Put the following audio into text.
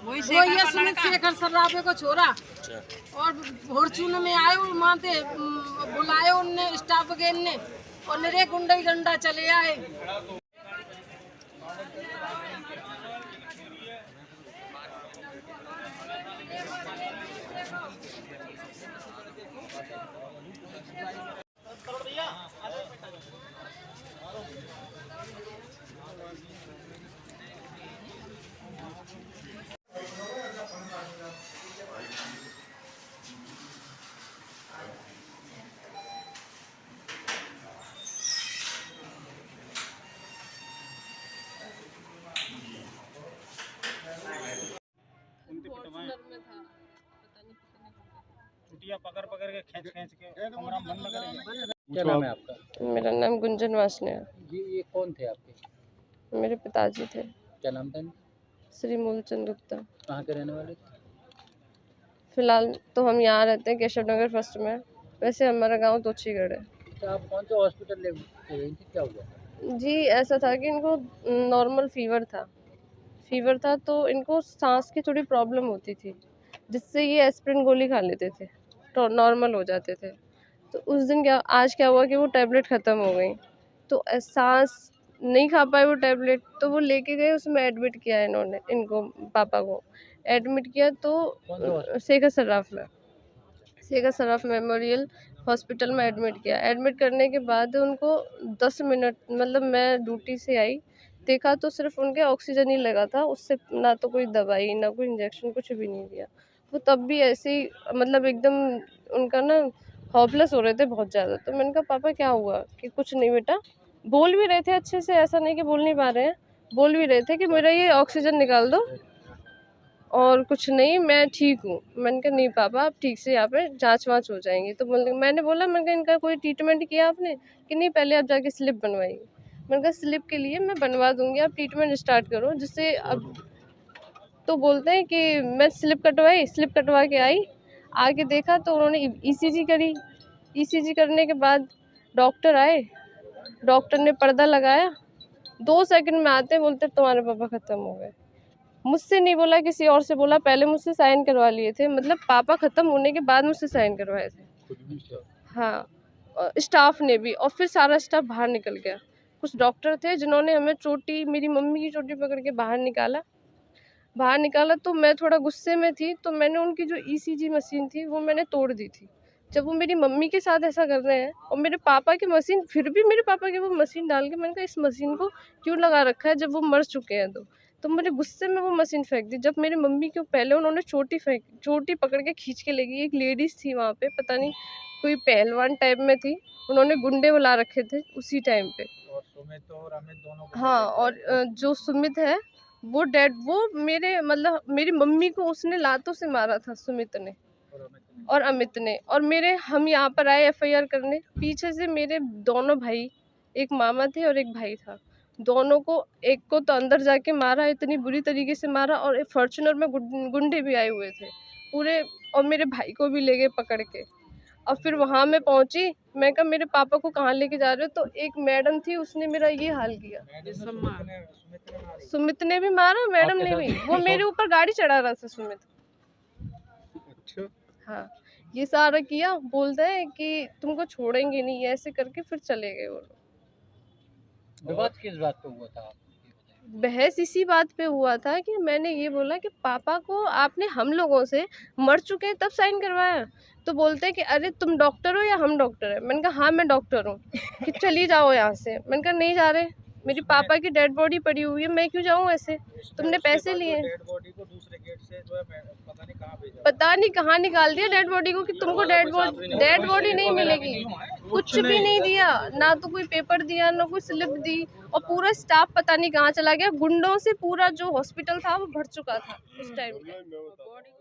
वो ये सुमित शेखर सर्राफे को छोड़ा और फॉर्चून में आए और वहाँ से बुलाए उनने स्टाफ के ने और मेरे गुंडा डंडा चले आए। छुट्टियां पकड़ के खींच के कमरा बंद लगा रही है। क्या नाम है आपका? मेरा नाम गुंजन वासने है। जी, ये कौन थे आपके? मेरे पिताजी थे। क्या नाम था इनका? श्री मूलचंद गुप्ता। कहाँ के रहने वाले थे? फिलहाल तो हम यहाँ रहते हैं केशव नगर फर्स्ट में, वैसे हमारा गांव तोछीगढ़ है। तो आप कौन से हॉस्पिटल ले गई थी, क्या हुआ? जी ऐसा था कि इनको नॉर्मल फीवर था तो इनको सांस की थोड़ी प्रॉब्लम होती थी, जिससे ये एस्पिरिन गोली खा लेते थे तो नॉर्मल हो जाते थे। तो उस दिन आज क्या हुआ कि वो टैबलेट ख़त्म हो गई, तो सांस नहीं खा पाए वो टैबलेट, तो वो लेके गए, उसमें एडमिट किया इन्होंने, इनको पापा को एडमिट किया तो शेखर सराफ मेमोरियल हॉस्पिटल में एडमिट किया। एडमिट करने के बाद उनको 10 मिनट, मतलब मैं ड्यूटी से आई, देखा तो सिर्फ उनके ऑक्सीजन ही लगा था, उससे ना तो कोई दवाई ना कोई इंजेक्शन, कुछ भी नहीं दिया। वो तब भी ऐसे ही मतलब एकदम उनका ना हॉपलेस हो रहे थे बहुत ज़्यादा। तो मैंने कहा पापा क्या हुआ? कि कुछ नहीं बेटा, बोल भी रहे थे अच्छे से, ऐसा नहीं कि बोल नहीं पा रहे हैं, बोल भी रहे थे कि मेरा ये ऑक्सीजन निकाल दो और कुछ नहीं, मैं ठीक हूँ। मैंने कहा नहीं पापा, आप ठीक से यहाँ पे जांच वाँच हो जाएंगी। तो मैंने बोला, मैंने कहा इनका कोई ट्रीटमेंट किया आपने? कि नहीं, पहले आप जाके स्लिप बनवाइए। मैंने कहा स्लिप के लिए मैं बनवा दूंगी, आप ट्रीटमेंट स्टार्ट करो जिससे अब। तो बोलते हैं कि मैं स्लिप कटवा के आई, आके देखा तो उन्होंने ईसीजी करी। ईसीजी करने के बाद डॉक्टर आए, डॉक्टर ने पर्दा लगाया, 2 सेकंड में आते बोलते तुम्हारे पापा ख़त्म हो गए। मुझसे नहीं बोला, किसी और से बोला, पहले मुझसे साइन करवा लिए थे, मतलब पापा ख़त्म होने के बाद मुझसे साइन करवाए थे। हाँ, स्टाफ ने भी, और फिर सारा स्टाफ बाहर निकल गया। कुछ डॉक्टर थे जिन्होंने हमें चोटी, मेरी मम्मी की चोटी पकड़ के बाहर निकाला। तो मैं थोड़ा गुस्से में थी, तो मैंने उनकी जो ईसीजी मशीन थी वो मैंने तोड़ दी थी। जब वो मेरी मम्मी के साथ ऐसा कर रहे हैं और मेरे पापा की मशीन, फिर भी मेरे पापा की वो मशीन डाल के, मैंने कहा इस मशीन को क्यों लगा रखा है जब वो मर चुके हैं। तो मैंने गुस्से में वो मशीन फेंक दी। जब मेरी मम्मी के पहले उन्होंने चोटी पकड़ के खींच के ले गई। एक लेडीज़ थी वहाँ पे, पता नहीं कोई पहलवान टाइप में थी, उन्होंने गुंडे बुला रखे थे उसी टाइम पे। और सुमित और अमित दोनों? हाँ, और जो सुमित है वो मेरे मतलब मेरी मम्मी को उसने लातों से मारा था, सुमित ने और अमित ने। और हम यहाँ पर आए एफआईआर करने, पीछे से मेरे दोनों भाई, एक मामा थे और एक भाई था, दोनों को, एक को तो अंदर जाके मारा, इतनी बुरी तरीके से मारा, और एक फॉर्च्यूनर में गुंडे भी आए हुए थे पूरे, और मेरे भाई को भी ले गए पकड़ के। और फिर वहाँ मैं पहुँची, मैं कहा मेरे पापा को कहाँ लेके जा रहे हो? तो एक मैडम थी, उसने मेरा ये हाल किया। सुमित ने भी मारा, मैडम ने भी, वो मेरे ऊपर गाड़ी चढ़ा रहा था सुमित। अच्छा। हाँ, ये सारा किया, बोलते हैं कि तुमको छोड़ेंगे नहीं, ऐसे करके फिर चले गए वो लोग। विवाद किस बात पे हुआ था? बहस इसी बात पे हुआ था कि मैंने ये बोला कि पापा को आपने हम लोगों से मर चुके हैं तब साइन करवाया। तो बोलते हैं कि अरे तुम डॉक्टर हो या हम डॉक्टर है? मैंने कहा हाँ मैं डॉक्टर हूँ। कि चली जाओ यहाँ से। मैंने कहा नहीं जा रहे, मेरी पापा की डेड बॉडी पड़ी हुई है, मैं क्यों जाऊँ ऐसे, तुमने पैसे लिए। डेड बॉडी को दूसरे गेट से जो है पता नहीं कहाँ भेजा, पता नहीं कहाँ निकाल दिया डेड बॉडी को कि तुमको डेड बॉडी नहीं मिलेगी। कुछ भी नहीं दिया, ना तो कोई पेपर दिया, ना कोई स्लिप दी, और पूरा स्टाफ पता नहीं कहाँ चला गया। गुंडों से पूरा जो हॉस्पिटल था वो भर चुका था उस टाइम पे।